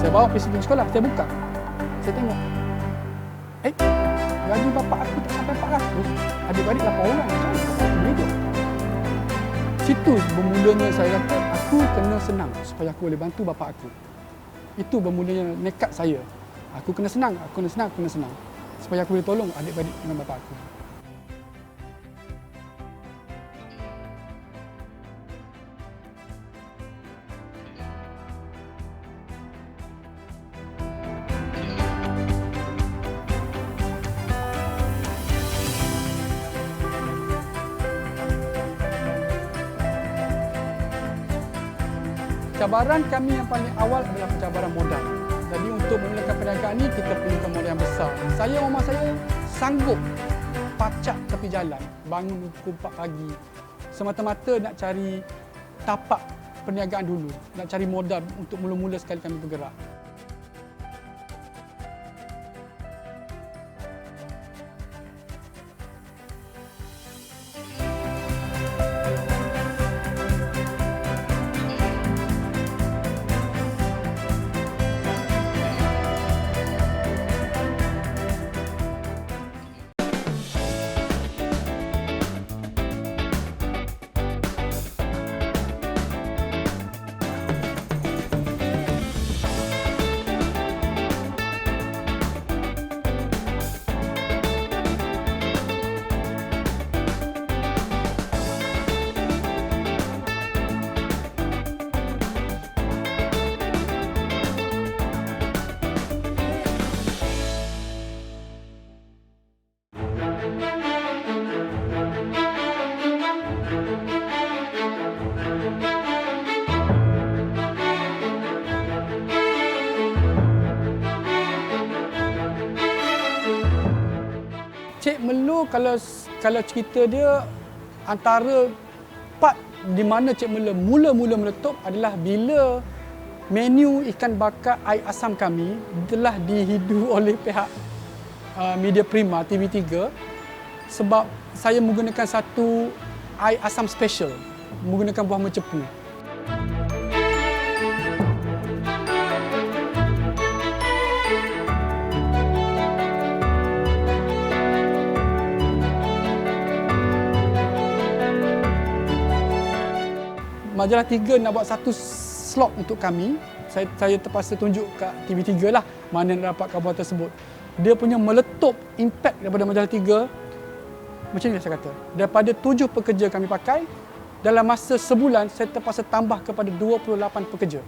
Saya bawa pergi sekolah, saya buka. Saya tengok. Gaji bapa aku tak sampai 400. Adik-adik 8 orang. Macam mana bapa aku boleh hidup? Situ bermulanya saya kata, aku kena senang supaya aku boleh bantu bapa aku. Itu bermulanya nekat saya. Aku kena senang, aku kena senang. Supaya aku boleh tolong adik-adik dengan bapa aku. Cabaran kami yang paling awal adalah pencabaran modal. Jadi untuk memulakan perniagaan ini, kita perlukan modal yang besar. Mama saya sanggup pacak tepi jalan, bangun pukul 4 pagi. Semata-mata nak cari tapak perniagaan dulu, nak cari modal untuk mula-mula sekali kami bergerak. Cik Melo kalau cerita dia, antara part di mana Cik Melo mula-mula meletup adalah bila menu ikan bakar air asam kami telah dihidu oleh pihak media prima TV3 sebab saya menggunakan satu air asam special menggunakan buah mencepu. Majalah 3 nak buat satu slot untuk kami. Saya terpaksa tunjuk kat TV3 lah mana nak dapat khabar tersebut. Dia punya meletup impact daripada Majalah 3. Macam ni saya kata. Daripada 7 pekerja kami pakai, dalam masa sebulan saya terpaksa tambah kepada 28 pekerja.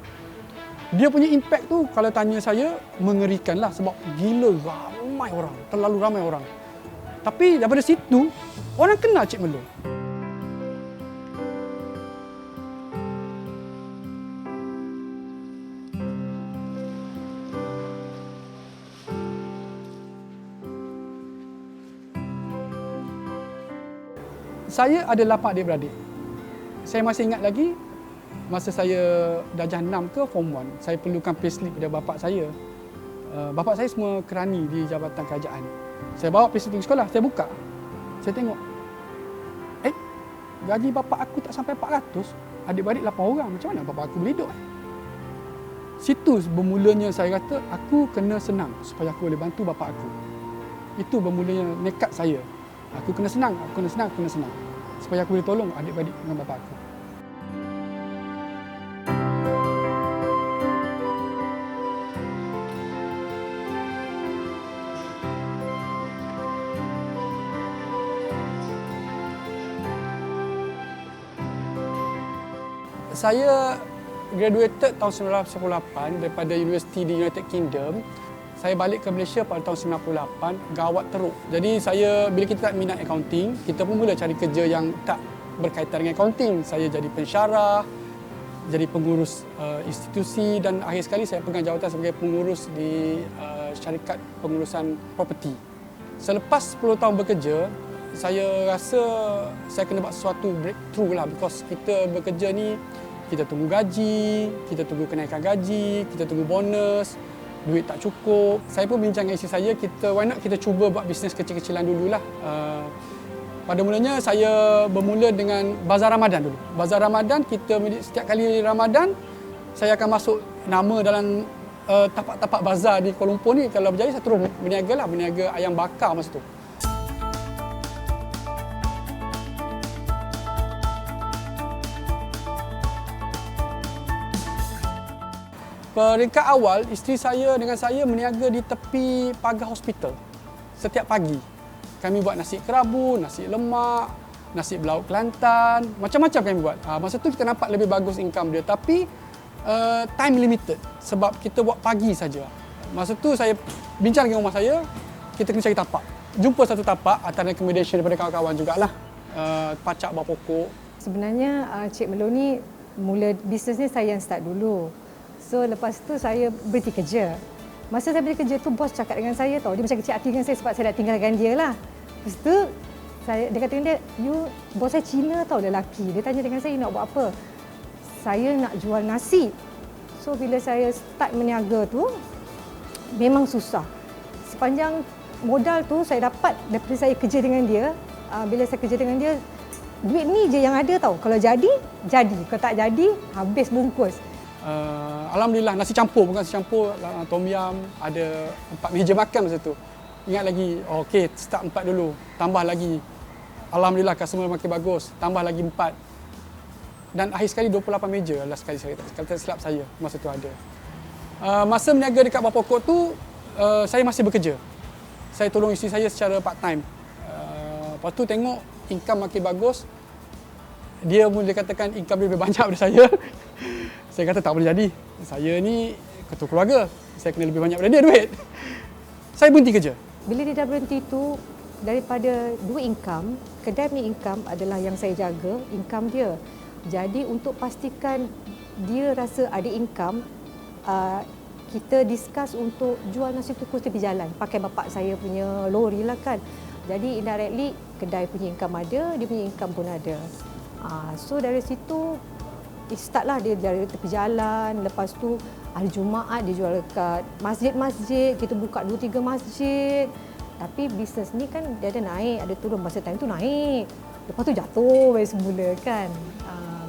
Dia punya impact tu kalau tanya saya mengerikan lah sebab gila ramai orang, terlalu ramai orang. Tapi daripada situ orang kenal Cik Melo. Saya ada 8 adik-beradik. Saya masih ingat lagi masa saya darjah 6 ke form 1, saya perlukan payslip dari bapak saya. Bapak saya semua kerani di Jabatan Kerajaan. Saya bawa payslip pergi sekolah, saya buka. Saya tengok. Gaji bapak aku tak sampai 400. Adik-beradik 8 orang. Macam mana bapak aku boleh hidup? Situ bermulanya saya kata, aku kena senang supaya aku boleh bantu bapak aku. Itu bermulanya nekat saya. Aku kena senang. Supaya aku boleh tolong adik-beradik dengan bapa aku. Saya graduated tahun 1998 daripada universiti di United Kingdom. Saya balik ke Malaysia pada tahun 98, gawat teruk. Jadi bila kita tak minat accounting, kita pun mula cari kerja yang tak berkaitan dengan accounting. Saya jadi pensyarah, jadi pengurus institusi dan akhir sekali saya pegang jawatan sebagai pengurus di syarikat pengurusan properti. Selepas 10 tahun bekerja, saya rasa saya kena buat sesuatu breakthrough lah because kita bekerja ni, kita tunggu gaji, kita tunggu kenaikan gaji, kita tunggu bonus, duit tak cukup. Saya pun bincang dengan isteri saya, why not kita cuba buat bisnes kecil-kecilan dululah. Pada mulanya saya bermula dengan Bazar Ramadan dulu. Bazar Ramadan, setiap kali Ramadan, saya akan masuk nama dalam tapak-tapak bazar di Kuala Lumpur ni, kalau berjaya saya terus berniaga ayam bakar masa tu. Peringkat awal, isteri saya dengan saya berniaga di tepi pagar hospital setiap pagi. Kami buat nasi kerabu, nasi lemak, nasi belauk Kelantan, macam-macam kami buat. Masa tu kita nampak lebih bagus income dia, tapi time limited sebab kita buat pagi saja. Masa tu saya bincang dengan rumah saya, kita kena cari tapak. Jumpa satu tapak atas recommendation daripada kawan-kawan jugalah, pacak buah pokok. Sebenarnya Cik Melo ni mula bisnesnya saya yang start dulu. So lepas tu saya berhenti kerja. Masa saya berhenti kerja tu bos cakap dengan saya tau, dia macam kecil hati dengan saya sebab saya dah tinggalkan dia lah. Lepas tu dia kata dengan dia, bos saya Cina tau lelaki. Dia tanya dengan saya, nak buat apa? Saya nak jual nasi. So bila saya start meniaga tu, memang susah. Sepanjang modal tu saya dapat daripada saya kerja dengan dia. Bila saya kerja dengan dia, duit ni je yang ada tau. Kalau jadi. Kalau tak jadi, habis bungkus. Alhamdulillah, nasi campur, bukan nasi campur, tom yum, ada 4 meja makan masa tu. Ingat lagi, okey, start 4 dulu, tambah lagi. Alhamdulillah, customer makin bagus, tambah lagi 4. Dan akhir sekali 28 meja lah sekali saya, kalau tak silap saya, masa tu ada. Masa berniaga dekat buah pokok tu, saya masih bekerja. Saya tolong isteri saya secara part time. Lepas tu tengok income makin bagus, dia pun dia katakan income dia lebih banyak daripada saya. Saya kata tak boleh jadi. Saya ni ketua keluarga. Saya kena lebih banyak daripada dia duit. Saya berhenti kerja. Bila dia dah berhenti tu, daripada 2 income, kedai punya income adalah yang saya jaga, income dia. Jadi untuk pastikan dia rasa ada income, kita discuss untuk jual nasi kukus tepi jalan. Pakai bapak saya punya lori lah kan. Jadi indirectly, kedai punya income ada, dia punya income pun ada. So dari situ, start lah dia dari tepi jalan. Lepas tu hari Jumaat dia jual dekat masjid-masjid. Kita buka 2-3 masjid. Tapi bisnes ni kan dia ada naik, ada turun. Masa time tu naik. Lepas tu jatuh balik semula kan.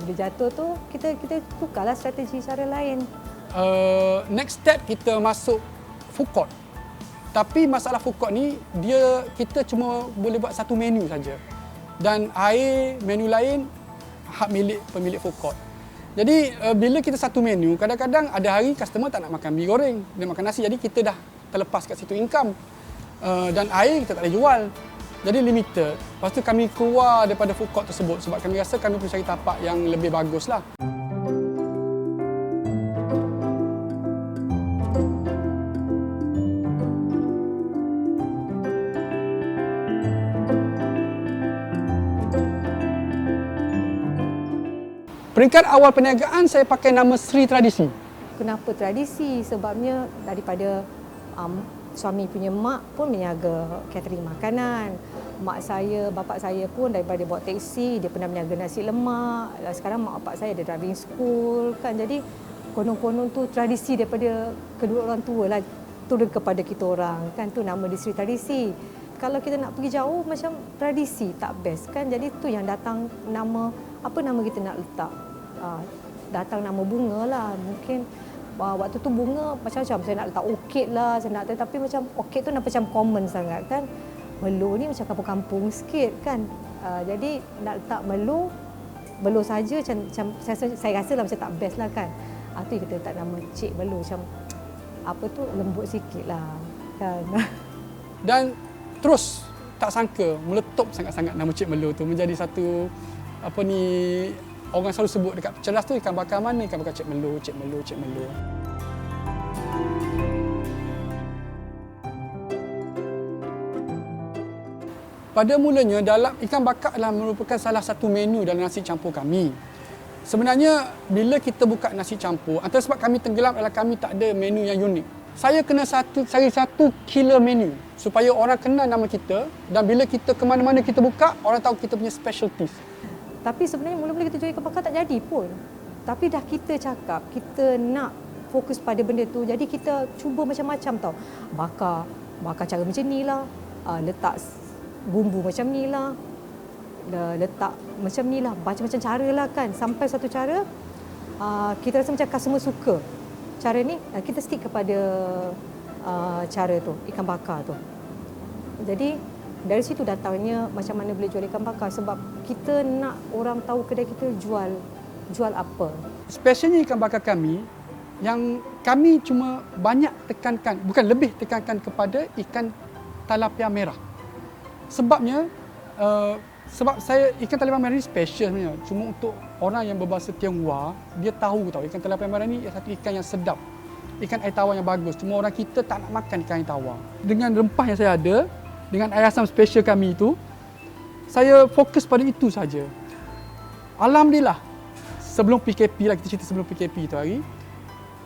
Bila jatuh tu kita tukarlah strategi cara lain. Next step kita masuk food court. Tapi masalah food court ni kita cuma boleh buat satu menu saja. Dan air menu lain hak milik pemilik food court. Jadi bila kita satu menu, kadang-kadang ada hari customer tak nak makan mi goreng, dia makan nasi, jadi kita dah terlepas kat situ income. Dan air kita tak boleh jual. Jadi limited. Lepas tu kami keluar daripada food court tersebut sebab kami rasa kami perlu cari tapak yang lebih bagus lah. Peringkat awal perniagaan saya pakai nama Sri Tradisi. Kenapa tradisi? Sebabnya daripada suami punya mak pun berniaga catering makanan. Mak saya, bapak saya pun daripada bawa teksi, dia pernah berniaga nasi lemak. Sekarang mak bapak saya ada driving school kan. Jadi konon-konon tu tradisi daripada kedua orang tua lah turun kepada kita orang kan. Tu nama dia Sri Tradisi. Kalau kita nak pergi jauh macam tradisi tak best kan. Jadi tu yang datang nama, apa nama kita nak letak. Datang nama bunga lah. Mungkin waktu tu bunga macam-macam. Saya nak letak orchid lah. Saya nak, tapi macam orchid tu macam common sangat kan. Melo ni macam kampung-kampung sikit kan. Jadi nak letak melo saja macam saya rasa lah macam tak best lah kan. Tu kita letak nama Cik Melo macam apa tu lembut sikit lah kan. Dan terus tak sangka meletup sangat-sangat nama Cik Melo tu menjadi satu orang selalu sebut dekat cerdas tu, ikan bakar mana, ikan bakar Cik Melo, Cik Melo, Cik Melo. Pada mulanya dalam ikan bakar adalah merupakan salah satu menu dalam nasi campur kami. Sebenarnya bila kita buka nasi campur, antara sebab kami tenggelam adalah kami tak ada menu yang unik. Saya kena cari satu killer menu supaya orang kenal nama kita dan bila kita ke mana-mana kita buka, orang tahu kita punya specialties. Tapi sebenarnya mula-mula kita jual ikan bakar tak jadi pun. Tapi dah kita cakap, kita nak fokus pada benda tu. Jadi kita cuba macam-macam tau. Bakar cara macam ni lah. Letak bumbu macam ni lah. Letak macam ni lah. Macam-macam cara lah kan. Sampai satu cara, kita rasa macam customer suka. cara ni kita stick kepada cara tu, ikan bakar tu. Jadi dari situ datangnya macam mana boleh jual ikan bakar, sebab kita nak orang tahu kedai kita jual apa. Specialnya ikan bakar kami yang kami cuma banyak tekankan, bukan lebih tekankan kepada ikan talapia merah. Sebabnya sebab saya ikan talapia merah ni special sebenarnya. Cuma untuk orang yang berbahasa Tionghoa, dia tahu ikan talapia merah ni satu ikan yang sedap. Ikan air tawar yang bagus. Cuma orang kita tak nak makan ikan air tawar. Dengan rempah yang saya ada, dengan air asam special kami itu, saya fokus pada itu saja. Alhamdulillah, sebelum PKP lah, kita cerita sebelum PKP tu hari,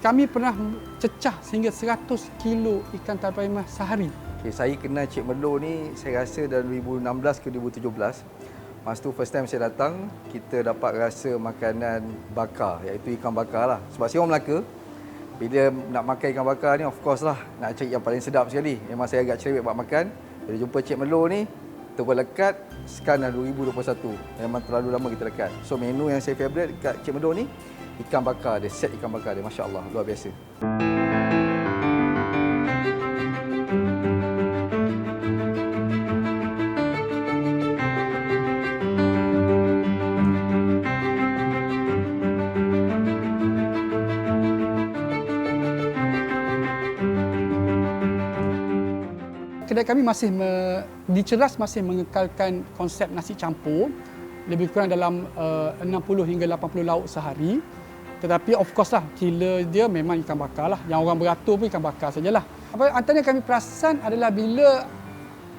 kami pernah cecah sehingga 100 kilo ikan talapia merah sehari. Okay, saya kenal Cik Melo ni saya rasa dalam 2016 ke 2017. Masa tu first time saya datang, kita dapat rasa makanan bakar, iaitu ikan bakar lah. Sebab saya orang Melaka, bila nak makan ikan bakar ni of course lah, nak cari yang paling sedap sekali. Memang saya agak cerewet buat makan. Bila jumpa Cik Melo ni, terus lekat sekarang dah 2021. Memang terlalu lama kita lekat. So menu yang saya favourite kat Cik Melo ni, ikan bakar dia, set ikan bakar dia. Masya Allah, luar biasa. Kedai kami masih di Ceras masih mengekalkan konsep nasi campur, lebih kurang dalam 60 hingga 80 lauk sehari. Tetapi of course lah, killer dia memang ikan bakar lah. Yang orang beratur pun ikan bakar sajalah. Antara yang kami perasan adalah bila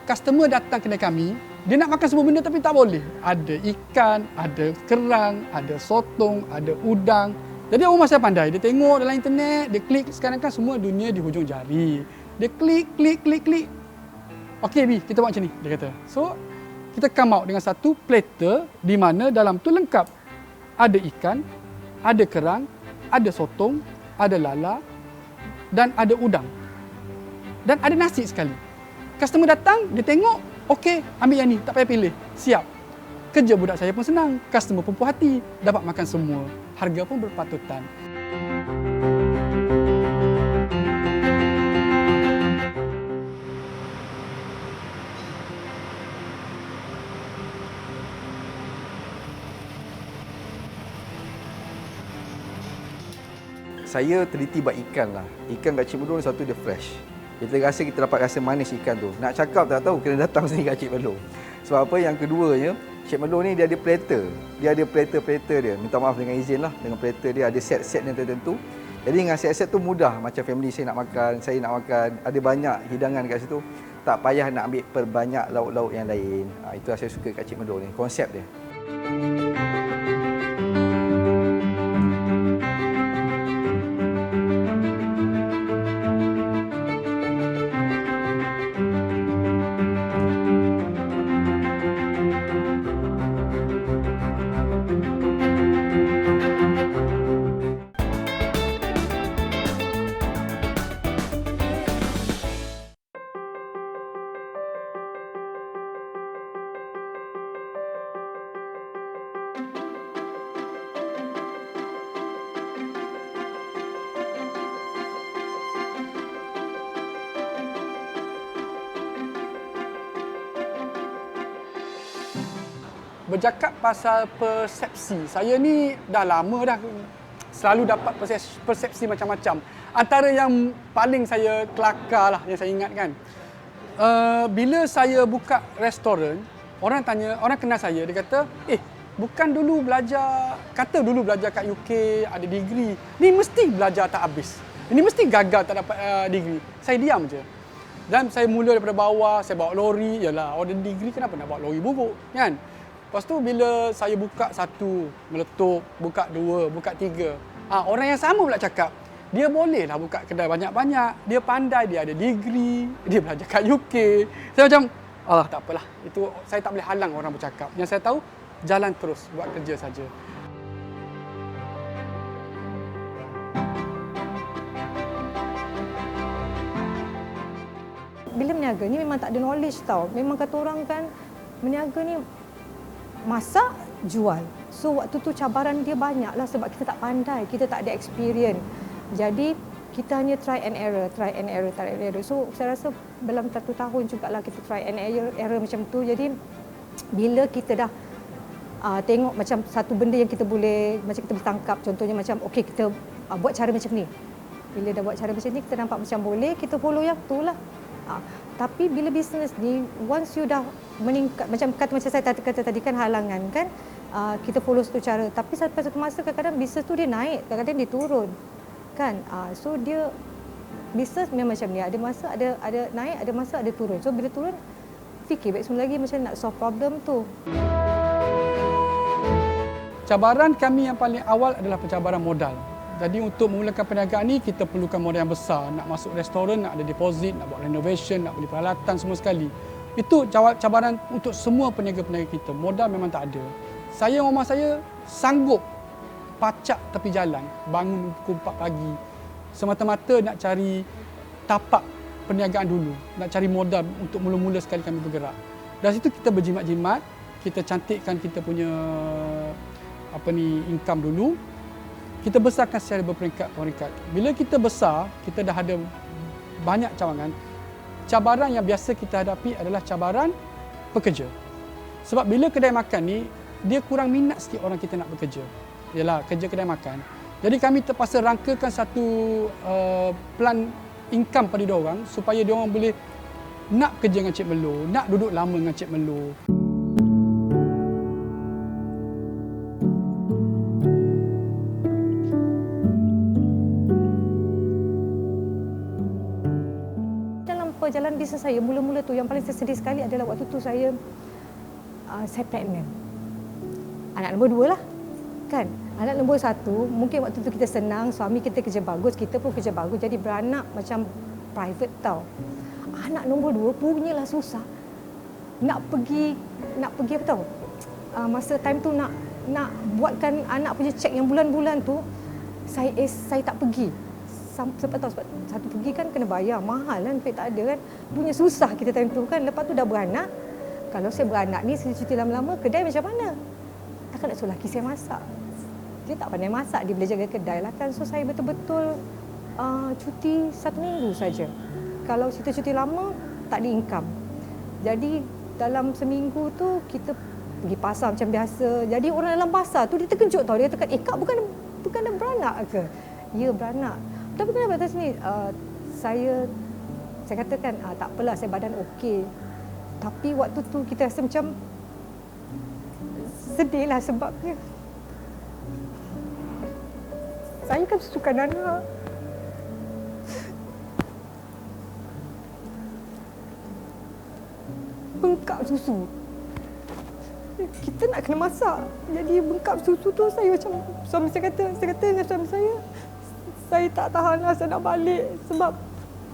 customer datang kedai kami, dia nak makan semua benda tapi tak boleh. Ada ikan, ada kerang, ada sotong, ada udang. Jadi orang masih pandai. Dia tengok dalam internet, dia klik. Sekarang kan semua dunia di hujung jari. Dia klik. Okey Bi, kita buat macam ni, dia kata. So, kita come out dengan satu platter di mana dalam tu lengkap. Ada ikan, ada kerang, ada sotong, ada lala dan ada udang. Dan ada nasi sekali. Customer datang, dia tengok, okey, ambil yang ni, tak payah pilih. Siap. Kerja budak saya pun senang, customer pun puas hati, dapat makan semua. Harga pun berpatutan. Saya teliti buat ikan lah. Ikan kat Cik Melo ni satu dia fresh. Kita rasa kita dapat rasa manis ikan tu. Nak cakap tak tahu, kena datang sini kat Cik Melo. Sebab apa? Yang keduanya, Cik Melo ni dia ada platter. Dia ada platter dia. Minta maaf dengan izin lah. Dengan platter dia ada set-set yang tertentu. Jadi dengan set-set tu mudah. Macam family saya nak makan, saya nak makan. Ada banyak hidangan kat situ. Tak payah nak ambil perbanyak lauk-lauk yang lain. Itu yang saya suka kat Cik Melo ni. Konsep dia. Bercakap pasal persepsi, saya ni dah lama dah selalu dapat persepsi macam-macam. Antara yang paling saya kelakar lah yang saya ingat kan, bila saya buka restoran, orang kenal saya, dia kata, bukan dulu belajar kat UK ada degree, ni mesti belajar tak habis, ini mesti gagal tak dapat degree. Saya diam je. Dan saya mula daripada bawah, saya bawa lori, yalah order degree kenapa nak bawa lori bubuk kan. Lepas tu bila saya buka satu, meletup, buka dua, buka tiga. Orang yang sama pula cakap, dia bolehlah buka kedai banyak-banyak. Dia pandai, dia ada degree, dia belajar kat UK. Saya macam, tak apalah. Itu saya tak boleh halang orang bercakap. Yang saya tahu, jalan terus, buat kerja saja. Bila berniaga ni memang tak ada knowledge tau. Memang kata orang kan, berniaga ni masak, jual. So waktu tu cabaran dia banyak lah sebab kita tak pandai, kita tak ada experience. Jadi kita hanya try and error. So saya rasa dalam 1 tahun jugalah kita try and error macam tu. Jadi bila kita dah tengok macam satu benda yang kita boleh tangkap, contohnya macam okey kita buat cara macam ni. Bila dah buat cara macam ni kita nampak macam boleh, kita follow yang tu lah. Tapi bila bisnes ni once you dah meningkat, macam saya kata tadi kan halangan kan, kita follow satu cara, tapi sampai satu masa kadang-kadang bisnes tu dia naik, kadang-kadang dia turun kan. So dia bisnes memang macam ni, ada masa ada naik, ada masa ada turun. So bila turun fikir baik semula lagi macam nak solve problem tu. Cabaran kami yang paling awal adalah pencabaran modal. Jadi untuk memulakan perniagaan ni kita perlukan modal yang besar. Nak masuk restoran, nak ada deposit, nak buat renovation, nak beli peralatan semua sekali. Itu cabaran untuk semua peniaga-peniaga kita. Modal memang tak ada. Saya, mama saya sanggup pacak tepi jalan, bangun pukul 4 pagi. Semata-mata nak cari tapak perniagaan dulu. Nak cari modal untuk mula-mula sekali kami bergerak. Dari situ kita berjimat-jimat, kita cantikkan kita punya income dulu. Kita besarkan secara berperingkat-peringkat. Bila kita besar, kita dah ada banyak cawangan. Cabaran yang biasa kita hadapi adalah cabaran pekerja. Sebab bila kedai makan ni, dia kurang minat sikit orang kita nak bekerja. Yalah, kerja kedai makan. Jadi kami terpaksa rangkakan satu plan income pada diorang supaya diorang boleh nak kerja dengan Cik Melo, nak duduk lama dengan Cik Melo. Perjalanan bisnes saya mula-mula tu yang paling saya sedih sekali adalah waktu tu saya pregnant. Anak nombor 2 lah. Kan? Anak nombor 1, mungkin waktu tu kita senang, suami kita kerja bagus, kita pun kerja bagus, jadi beranak macam private tau. Anak nombor 2 punyalah susah. Nak pergi apa tau? Masa time tu nak buatkan anak punya cek yang bulan-bulan tu, saya tak pergi. Sebab satu pergi kan kena bayar, mahal kan, duit tak ada kan. Punya susah kita time tu kan. Lepas tu dah beranak. Kalau saya beranak ni, saya cuti lama-lama, kedai macam mana? Takkan nak suruh lelaki saya masak. Dia tak pandai masak, dia boleh jaga kedai lah kan. So saya betul-betul cuti 1 minggu saja. Kalau kita cuti lama, tak ada income. Jadi dalam seminggu tu kita pergi pasar macam biasa. Jadi orang dalam pasar tu dia terkejut tau. Dia kata, Kak bukan dah beranak ke? Ya, beranak. Tapi kenapa atas ni? Saya katakan tak apalah, saya badan okey. Tapi waktu tu kita rasa macam sedih lah sebabnya saya kan susukan anak. Bengkak susu. Kita nak kena masak. Jadi bengkak susu tu saya macam, suami saya kata dengan suami saya tak tahan lah, saya nak balik sebab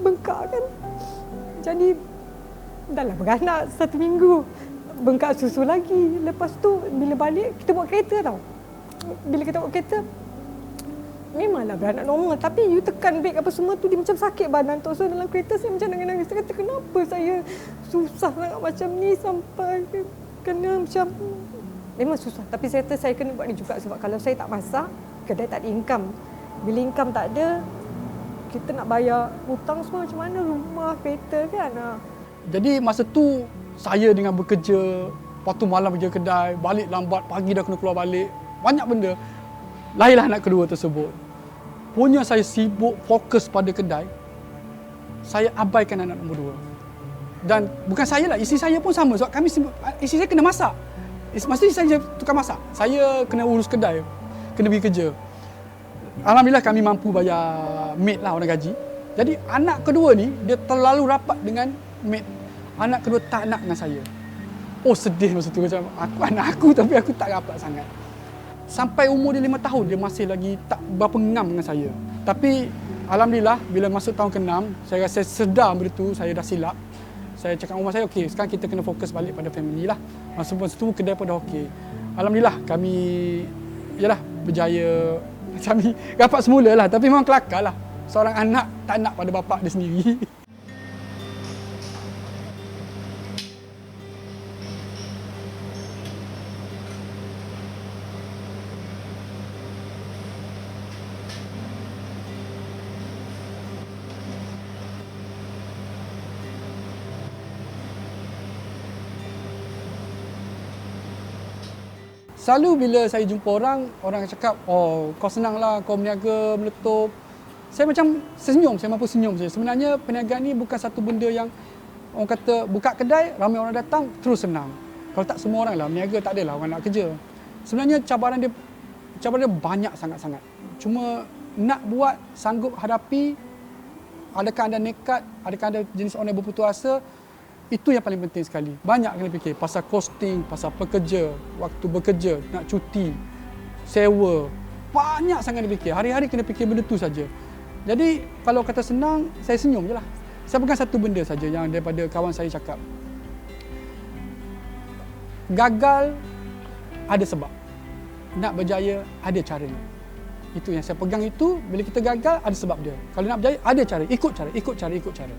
bengkak kan. Jadi dah lah beranak 1 minggu, bengkak susu lagi. Lepas tu bila balik kita buat kereta tau. Bila kita buat kereta memanglah beranak normal, tapi you tekan brake apa semua tu dia macam sakit badan tu. So dalam kereta saya macam nangis-nangis. Saya kata kenapa saya susah sangat macam ni sampai kena macam, memang susah. Tapi saya kata saya kena buat ni juga sebab kalau saya tak masak, kedai tak ada income. Bila income tak ada, kita nak bayar hutang semua macam mana, rumah, kereta kan. Jadi masa tu saya dengan bekerja, lepas tu malam kerja kedai, balik lambat, pagi dah kena keluar balik. Banyak benda. Lahirlah anak kedua tersebut. Punya saya sibuk fokus pada kedai, saya abaikan anak nombor 2. Dan bukan saya lah, isteri saya pun sama. Sebab isteri saya kena masak. Masa isteri saya tukar masak, saya kena urus kedai, kena pergi kerja. Alhamdulillah kami mampu bayar maid lah, orang gaji. Jadi anak kedua ni dia terlalu rapat dengan maid. Anak kedua tak nak dengan saya. Oh sedih masa tu, macam aku anak aku tapi aku tak rapat sangat. Sampai umur dia 5 tahun dia masih lagi tak berapa ngam dengan saya. Tapi alhamdulillah bila masuk tahun ke-6 saya rasa sedar benda tu saya dah silap. Saya cakap dengan rumah saya, okey sekarang kita kena fokus balik pada family lah. Masa tu kedai pun dah okey. Alhamdulillah kami berjaya. Kami rapat semula lah, tapi memang kelakar lah. Seorang anak tak nak pada bapak dia sendiri. Selalu bila saya jumpa orang cakap, oh kau senang lah, kau berniaga, meletup. Saya macam senyum, saya mampu senyum saja. Sebenarnya perniagaan ni bukan satu benda yang orang kata buka kedai, ramai orang datang, terus senang. Kalau tak semua orang lah, berniaga tak adalah orang nak kerja. Sebenarnya cabaran dia banyak sangat-sangat. Cuma nak buat, sanggup hadapi, adakah anda nekat, adakah anda jenis orang yang berputus asa, itu yang paling penting sekali. Banyak kena fikir pasal costing, pasal pekerja, waktu bekerja, nak cuti, sewa. Banyak sangat kena fikir. Hari-hari kena fikir benda tu saja. Jadi kalau kata senang, saya senyum je lah. Saya pegang satu benda saja yang daripada kawan saya cakap. Gagal ada sebab. Nak berjaya ada caranya. Itu yang saya pegang itu, bila kita gagal ada sebab dia. Kalau nak berjaya ada cara, ikut cara.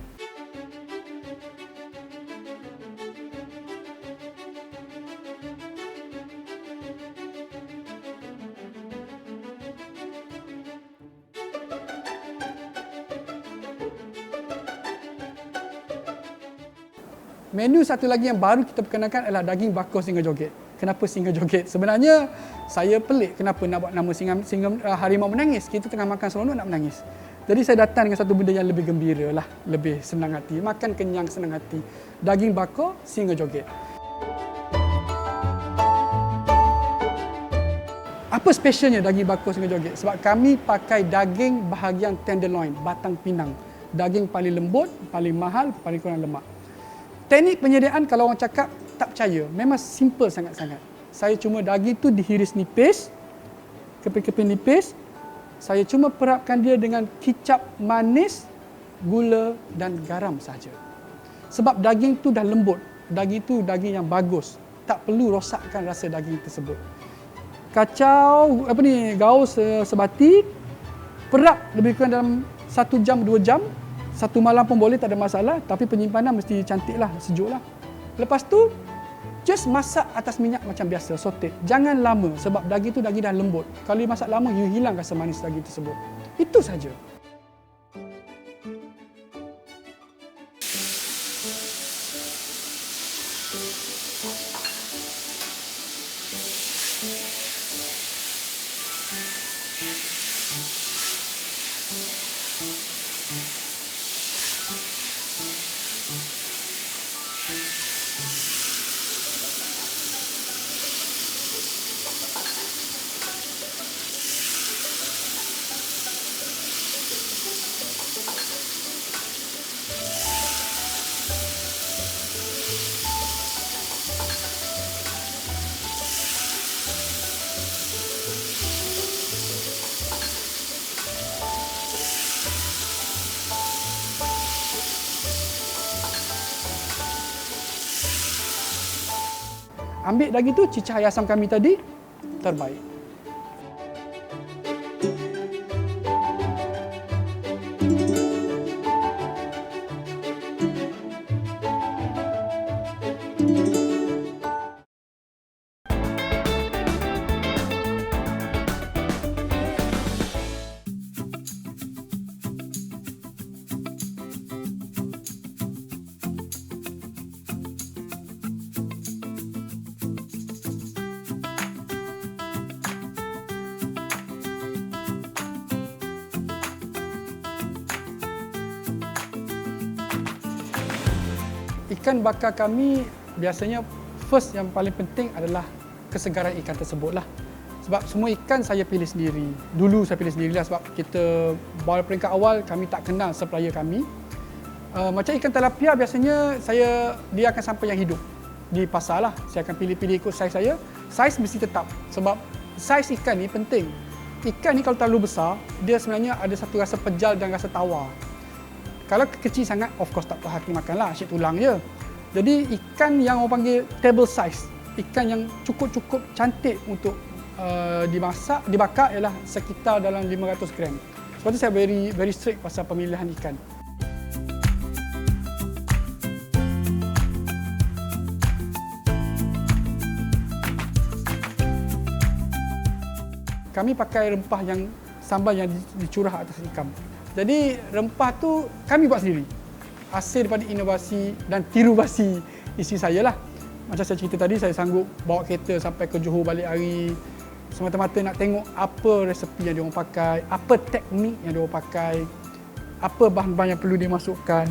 Menu satu lagi yang baru kita perkenalkan adalah daging bakar singa joget. Kenapa singa joget? Sebenarnya saya pelik kenapa nak buat nama singa harimau menangis. Kita tengah makan seronok nak menangis. Jadi saya datang dengan satu benda yang lebih gembira lah, lebih senang hati. Makan kenyang senang hati. Daging bakar singa joget. Apa specialnya daging bakar singa joget? Sebab kami pakai daging bahagian tenderloin, batang pinang. Daging paling lembut, paling mahal, paling kurang lemak. Teknik penyediaan kalau orang cakap tak percaya, memang simple sangat-sangat. Saya cuma daging tu dihiris nipis, keping-keping nipis. Saya cuma perapkan dia dengan kicap manis, gula dan garam saja. Sebab daging tu dah lembut, daging tu daging yang bagus. Tak perlu rosakkan rasa daging tersebut. Kacau gaus sebati, perap lebih kurang dalam 1 jam 2 jam. Satu malam pun boleh, tak ada masalah. Tapi penyimpanan mesti cantik lah, sejuk lah. Lepas tu, just masak atas minyak macam biasa, sauté. Jangan lama sebab daging tu daging dah lembut. Kalau masak lama, you hilang rasa manis daging tersebut. Itu saja. Ambil daging tu, cicah air asam kami tadi, terbaik. Ikan bakar kami biasanya first yang paling penting adalah kesegaran ikan tersebut lah. Sebab semua ikan saya pilih sendiri. Dulu saya pilih sendirilah sebab kita bawa peringkat awal kami tak kenal supplier kami. Macam ikan tilapia biasanya dia akan sampai yang hidup di pasar lah. Saya akan pilih-pilih ikut saiz saya. Saiz mesti tetap sebab saiz ikan ni penting. Ikan ni kalau terlalu besar, dia sebenarnya ada satu rasa pejal dan rasa tawar. Kalau kecil sangat, of course tak puas hati makan lah, asyik tulang je. Jadi ikan yang orang panggil table size, ikan yang cukup-cukup cantik untuk dibakar ialah sekitar dalam 500 gram. Sebab tu saya very strict pasal pemilihan ikan. Kami pakai rempah yang sambal yang dicurah atas ikan. Jadi rempah tu kami buat sendiri. Hasil daripada inovasi dan tirubasi isteri saya lah. Macam saya cerita tadi, saya sanggup bawa kereta sampai ke Johor balik hari semata-mata nak tengok apa resepi yang diorang pakai, apa teknik yang diorang pakai, apa bahan-bahan yang perlu dimasukkan.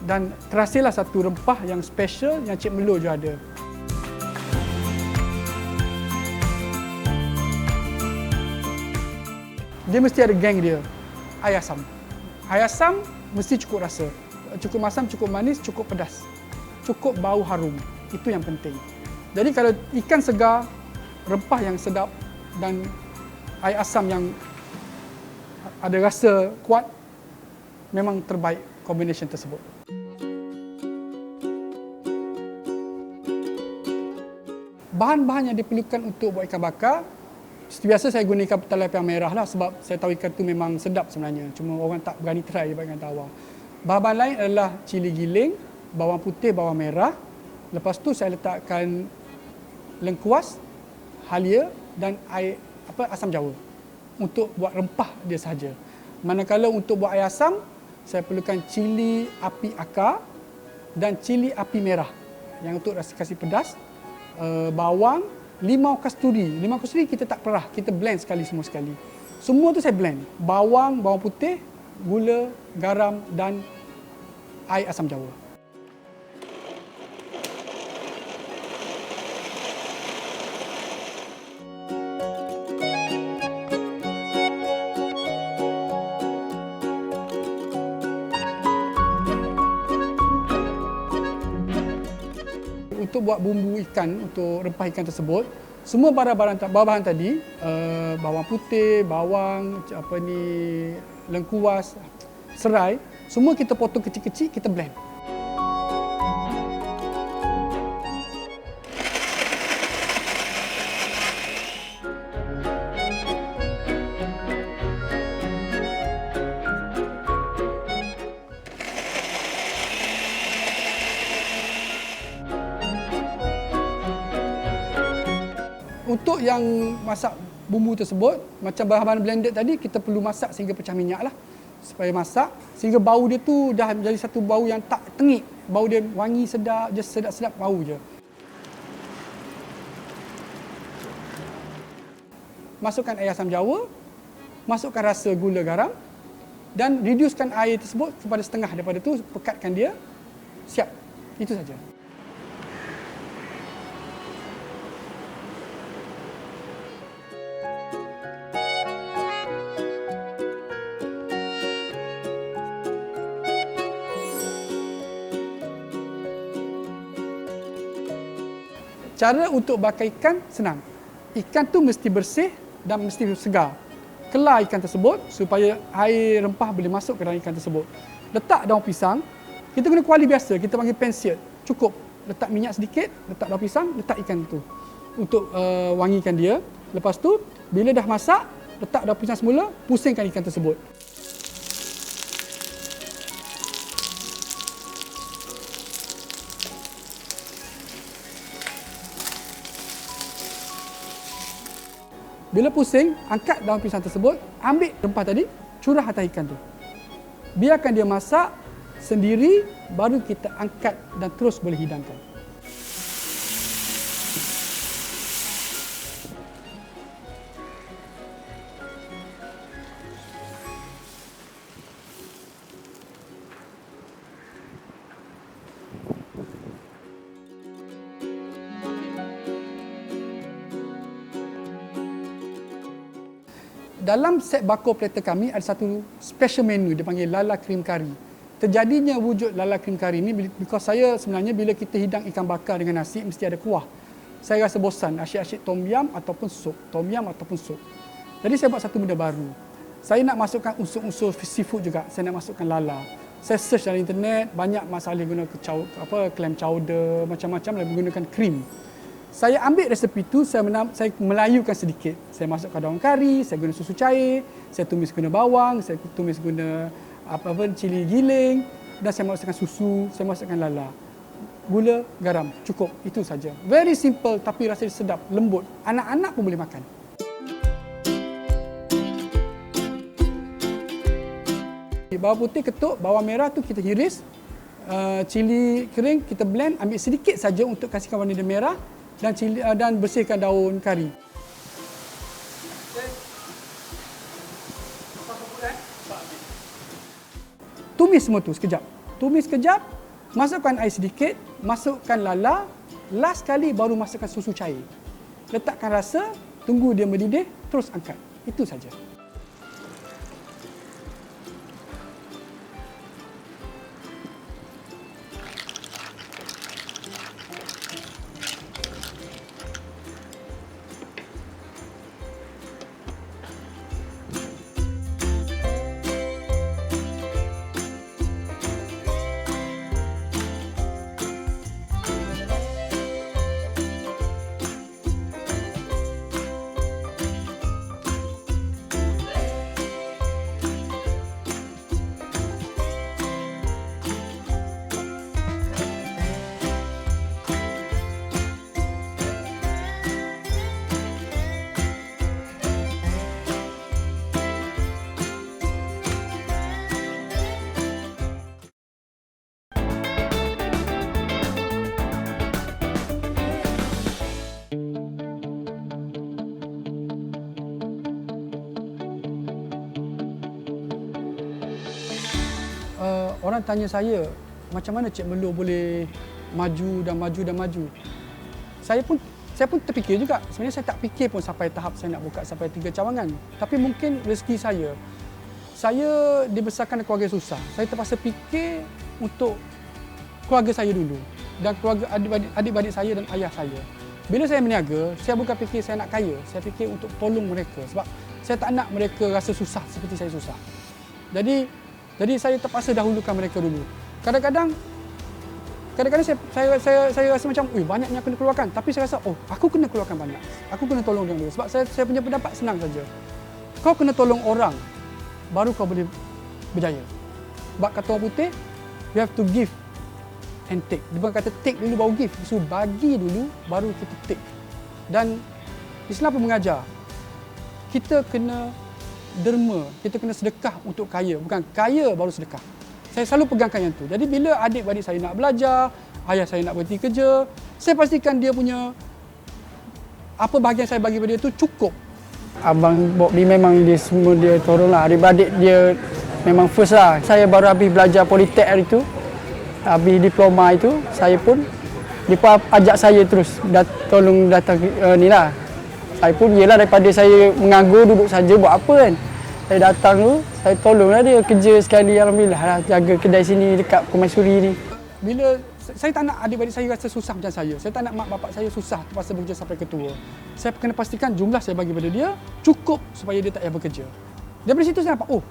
Dan terhasillah satu rempah yang special yang Cik Melo je ada. Dia mesti ada geng dia, air asam. Air asam mesti cukup rasa. Cukup masam, cukup manis, cukup pedas. Cukup bau harum. Itu yang penting. Jadi kalau ikan segar, rempah yang sedap dan air asam yang ada rasa kuat, memang terbaik kombinasi tersebut. Bahan-bahan yang diperlukan untuk buat ikan bakar, seperti biasa saya guna ikan tilapia merah lah sebab saya tahu ikan tu memang sedap sebenarnya. Cuma orang tak berani try buat ikan tawar. Bahan-bahan lain adalah cili giling, bawang putih, bawang merah. Lepas tu saya letakkan lengkuas, halia dan air asam jawa untuk buat rempah dia sahaja. Manakala untuk buat air asam, saya perlukan cili api akar dan cili api merah yang untuk rasa kasih pedas, bawang, limau kasturi. Limau kasturi kita tak perah, kita blend sekali semua sekali. Semua tu saya blend. Bawang, bawang putih, gula, garam dan air asam jawa. Untuk buat bumbu ikan, untuk rempah ikan tersebut, semua bahan-bahan tadi, bawang putih, bawang, lengkuas, serai, semua kita potong kecil-kecil, kita blend. Untuk yang masak bumbu tersebut, macam bahan-bahan blended tadi, kita perlu masak sehingga pecah minyak lah. Supaya masak, sehingga bau dia tu dah menjadi satu bau yang tak tengik. Bau dia wangi sedap, just sedap-sedap bau je. Masukkan air asam jawa, masukkan rasa gula garam dan reducekan air tersebut kepada setengah daripada tu, pekatkan dia, siap. Itu saja. Cara untuk bakar ikan senang. Ikan tu mesti bersih dan mesti segar. Kelar ikan tersebut supaya air rempah boleh masuk ke dalam ikan tersebut. Letak daun pisang. Kita guna kuali biasa, kita panggil pan seared. Cukup. Letak minyak sedikit, letak daun pisang, letak ikan tu. Untuk wangikan dia. Lepas tu, bila dah masak, letak daun pisang semula, pusingkan ikan tersebut. Bila pusing, angkat daun pisang tersebut, ambil rempah tadi, curah atas ikan tu. Biarkan dia masak sendiri, baru kita angkat dan terus boleh hidangkan. Dalam set bakor platter kami ada satu special menu, dia panggil lala cream curry. Terjadinya wujud lala cream curry ni because saya sebenarnya bila kita hidang ikan bakar dengan nasi mesti ada kuah. Saya rasa bosan, asyik-asyik tom yum ataupun sup, tom yum ataupun sup. Jadi saya buat satu benda baru. Saya nak masukkan unsur-unsur seafood juga, saya nak masukkan lala. Saya search dalam internet, banyak masalah guna clam chowder, macam-macam lah menggunakan krim. Saya ambil resepi tu, saya melayukan sedikit. Saya masukkan daun kari, saya guna susu cair, saya tumis guna bawang, saya tumis guna cili giling dan saya masukkan susu, saya masukkan lala. Gula, garam, cukup. Itu saja. Very simple tapi rasa sedap, lembut. Anak-anak pun boleh makan. Bawang putih ketuk, bawang merah tu kita hiris. cili kering kita blend, ambil sedikit saja untuk kasihkan warna dia merah dan dan bersihkan daun kari. Tumis semua tu sekejap. Tumis sekejap, masukkan air sedikit, masukkan lala, last kali baru masukkan susu cair. Letakkan rasa, tunggu dia mendidih, terus angkat. Itu saja. Orang tanya saya, macam mana Cik Melo boleh maju dan maju dan maju. Saya pun terfikir juga. Sebenarnya saya tak fikir pun sampai tahap saya nak buka sampai 3 cawangan. Tapi mungkin rezeki saya. Saya dibesarkan dalam keluarga susah. Saya terpaksa fikir untuk keluarga saya dulu. Dan keluarga adik-adik saya dan ayah saya. Bila saya berniaga, saya bukan fikir saya nak kaya. Saya fikir untuk tolong mereka. Sebab saya tak nak mereka rasa susah seperti saya susah. Jadi saya terpaksa dahulukan mereka dulu. Kadang-kadang saya rasa macam, banyak yang kena keluarkan. Tapi saya rasa, aku kena keluarkan banyak. Aku kena tolong dia. Sebab saya punya pendapat senang saja. Kau kena tolong orang, baru kau boleh berjaya. Sebab kata orang putih, you have to give and take. Dia bukan kata take dulu baru give. So bagi dulu, baru kita take. Dan Islam pun mengajar, kita kena derma, kita kena sedekah untuk kaya. Bukan kaya baru sedekah. Saya selalu pegangkan yang tu. Jadi bila adik-adik saya nak belajar, ayah saya nak berhenti kerja, saya pastikan dia punya apa bahagian saya bagi pada dia tu cukup. Abang Bob ni memang dia semua dia tolong lah. Adik-adik dia memang first lah. Saya baru habis belajar politek hari tu. Habis diploma itu, saya pun dia pun ajak saya terus tolong datang ni lah. Saya pun yelah daripada saya menganggur duduk saja buat apa kan. Saya datang tu, saya tolonglah dia kerja sekali, alhamdulillah lah, jaga kedai sini dekat Permaisuri ni. Bila saya tak nak adik-adik saya rasa susah macam saya tak nak mak bapak saya susah terpaksa bekerja sampai ketua. Saya kena pastikan jumlah saya bagi pada dia cukup supaya dia tak payah bekerja. Daripada situ saya nampak,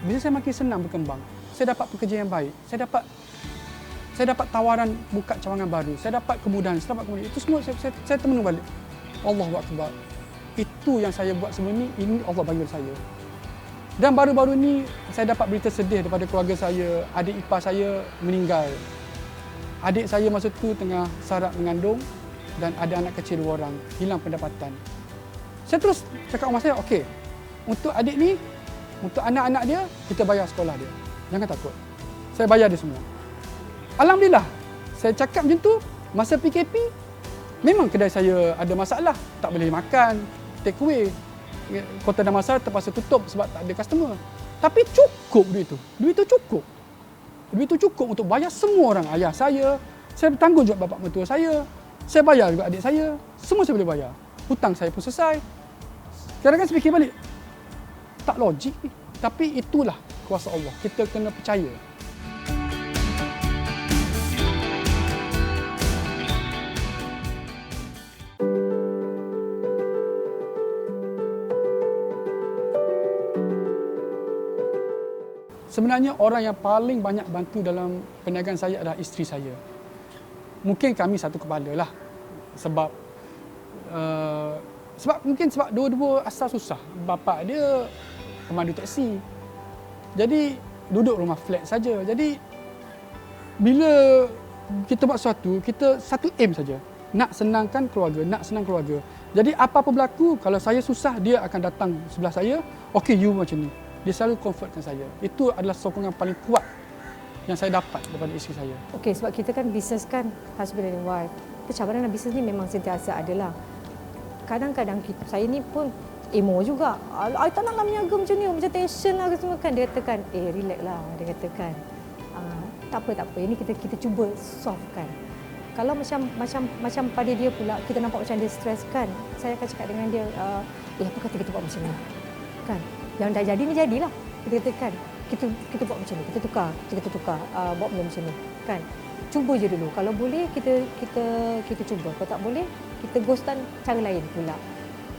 bila saya makin senang berkembang, saya dapat pekerja yang baik, saya dapat tawaran buka cawangan baru, saya dapat kemudahan, itu semua saya termenung balik. Allahu Akbar. Itu yang saya buat semua ni, ini Allah bagi saya. Dan baru-baru ni saya dapat berita sedih daripada keluarga saya, adik ipar saya meninggal. Adik saya masa tu tengah sarap mengandung dan ada anak kecil 2 orang, hilang pendapatan. Saya terus cakap dengan saya, okey, untuk adik ni, untuk anak-anak dia, kita bayar sekolah dia. Jangan takut. Saya bayar dia semua. Alhamdulillah, saya cakap macam tu, masa PKP, memang kedai saya ada masalah, tak boleh makan, take away. Kota Damansara terpaksa tutup sebab tak ada customer. Tapi cukup duit tu. Duit tu cukup. Duit tu cukup untuk bayar semua orang. Ayah saya bertanggung jawab bapak mertua saya bayar juga adik saya, semua saya boleh bayar. Hutang saya pun selesai. Kadang-kadang saya fikir balik, tak logik ni. Tapi itulah kuasa Allah. Kita kena percaya. Sebenarnya orang yang paling banyak bantu dalam perniagaan saya adalah isteri saya. Mungkin kami satu kepala lah. Sebab dua-dua asal susah. Bapa dia pemandu taksi. Jadi duduk rumah flat saja. Jadi bila kita buat sesuatu, kita satu aim saja. Nak senangkan keluarga, nak senang keluarga. Jadi apa-apa berlaku, kalau saya susah, dia akan datang sebelah saya. Okay, you macam ni. Dia selalu comfortkan saya. Itu adalah sokongan paling kuat yang saya dapat daripada isteri saya. Okey, sebab kita kan bisnes kan, husband and wife. Cabaran dalam bisnes ni memang sentiasa adalah. Kadang-kadang saya ni pun emo juga. I tak nak berniaga macam ni, macam tension lah semua kan. Dia katakan, relax lah. Dia katakan, tak apa. Ini kita cuba solve kan. Kalau macam pada dia pula, kita nampak macam dia stres kan. Saya akan cakap dengan dia, apa kata kita buat macam ni? Kan? Yang dah jadi ni jadilah. Kita katakan, kita buat macam ni, kita tukar, buat benda macam ni, kan? Cuba je dulu. Kalau boleh kita cuba. Kalau tak boleh, kita ghostan cara lain pula.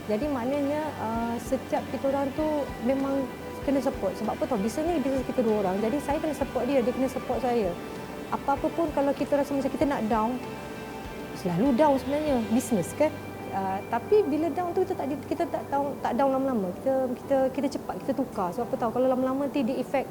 Jadi maknanya setiap kita orang tu memang kena support. Sebab apa tahu, bisnes ni bisnes kita dua orang. Jadi saya kena support dia kena support saya. Apa-apa pun kalau kita rasa macam kita nak down, selalu down sebenarnya bisnes kan. Tapi bila down tu kita tak down lama-lama. Kita cepat kita tukar. Sebab apa tahu, kalau lama-lama nanti dia efek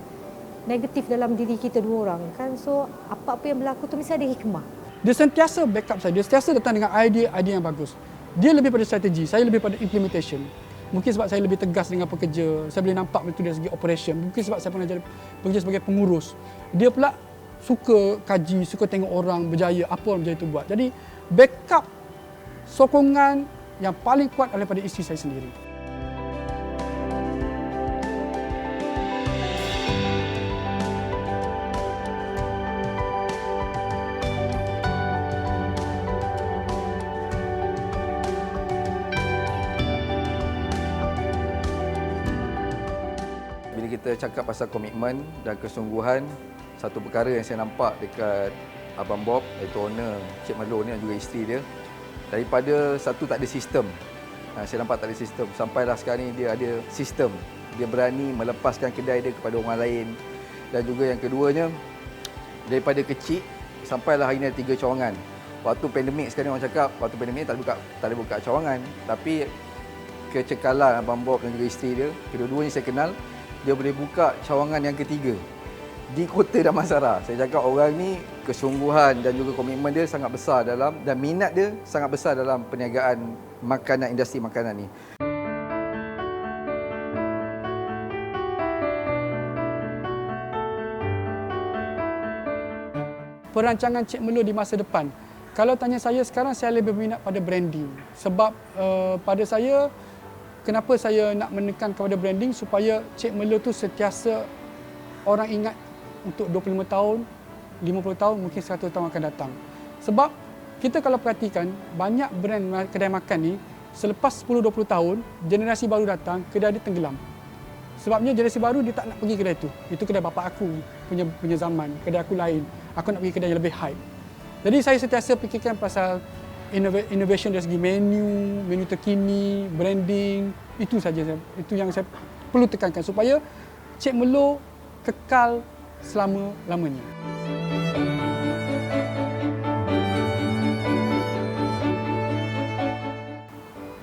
negatif dalam diri kita dua orang kan. So apa-apa yang berlaku tu mesti ada hikmah. Dia sentiasa backup saya. Dia sentiasa datang dengan idea yang bagus. Dia lebih pada strategi, saya lebih pada implementation. Mungkin sebab saya lebih tegas dengan pekerja, saya boleh nampak betul dari segi operation. Mungkin sebab saya pernah jadi bekerja sebagai pengurus. Dia pula suka kaji, suka tengok orang berjaya, apa orang berjaya itu buat. Jadi backup sokongan yang paling kuat daripada isteri saya sendiri. Bila kita cakap pasal komitmen dan kesungguhan, satu perkara yang saya nampak dekat Abang Bob, iaitu owner Cik Melo ni dan juga isteri dia, daripada satu tak ada sistem. Saya nampak tak ada sistem. Sampailah sekarang ni dia ada sistem. Dia berani melepaskan kedai dia kepada orang lain. Dan juga yang keduanya, daripada kecil sampailah hari ni ada 3 cawangan. Waktu pandemik sekarang orang cakap, waktu pandemik tak ada buka cawangan. Tapi kecekalan Abang Bob dan juga isteri dia, kedua-duanya saya kenal, dia boleh buka cawangan yang ketiga di Kota Damansara. Saya cakap orang ni kesungguhan dan juga komitmen dia sangat besar dalam, dan minat dia sangat besar dalam perniagaan makanan, industri makanan ni. Perancangan Cik Melo di masa depan. Kalau tanya saya sekarang, saya lebih berminat pada branding. Sebab pada saya, kenapa saya nak menekan kepada branding, supaya Cik Melo tu sentiasa orang ingat untuk 25 tahun, 50 tahun, mungkin 100 tahun akan datang. Sebab kita kalau perhatikan, banyak brand kedai makan ni, selepas 10-20 tahun, generasi baru datang, kedai dia tenggelam. Sebabnya generasi baru dia tak nak pergi kedai itu. Itu kedai bapa aku punya zaman, kedai aku lain. Aku nak pergi kedai yang lebih high. Jadi saya sentiasa fikirkan pasal innovation dari segi menu terkini, branding, itu saja. Itu yang saya perlu tekankan supaya Cik Melo kekal selama-lamanya.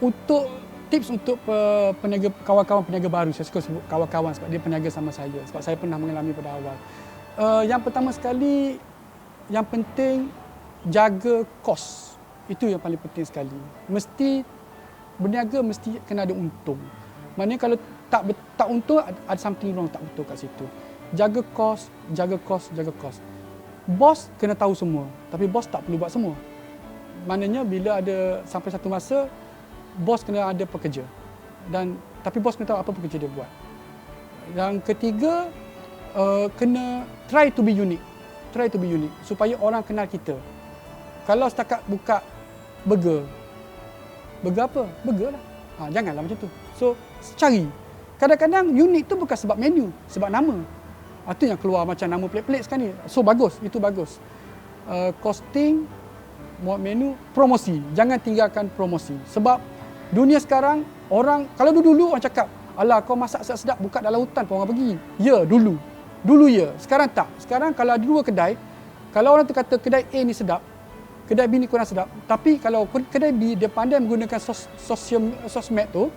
Untuk tips untuk kawan-kawan peniaga baru, saya suka sebut kawan-kawan sebab dia peniaga sama saya, sebab saya pernah mengalami pada awal. Yang pertama sekali, yang penting jaga kos. Itu yang paling penting sekali. Mesti berniaga mesti kena ada untung. Maknanya kalau tak untung, ada something wrong, tak betul kat situ. Jaga kos. Bos kena tahu semua, tapi bos tak perlu buat semua. Maknanya bila ada sampai satu masa, bos kena ada pekerja. Tapi bos kena tahu apa pekerja dia buat. Yang ketiga, kena try to be unique. Supaya orang kenal kita. Kalau setakat buka burger apa? Burger lah. Janganlah macam tu. So, cari. Kadang-kadang unik tu bukan sebab menu, sebab nama. Itu yang keluar macam nama pelik-pelik sekarang ni. So, bagus. Itu bagus. Costing, muat menu, promosi. Jangan tinggalkan promosi. Sebab dunia sekarang, orang, kalau dulu orang cakap, alah kau masak sedap-sedap buka dalam hutan pun orang pergi. Ya, dulu. Dulu ya. Sekarang tak. Sekarang kalau ada 2 kedai, kalau orang tu kata kedai A ni sedap, kedai B ni kurang sedap. Tapi kalau kedai B dia pandai menggunakan sosmed tu,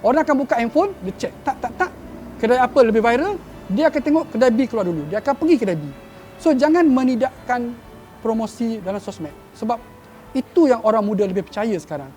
orang akan buka handphone, dia check. Tak. Kedai apa lebih viral, dia akan tengok kedai B keluar dulu. Dia akan pergi kedai B. So jangan menidakkan promosi dalam sosmed. Sebab itu yang orang muda lebih percaya sekarang.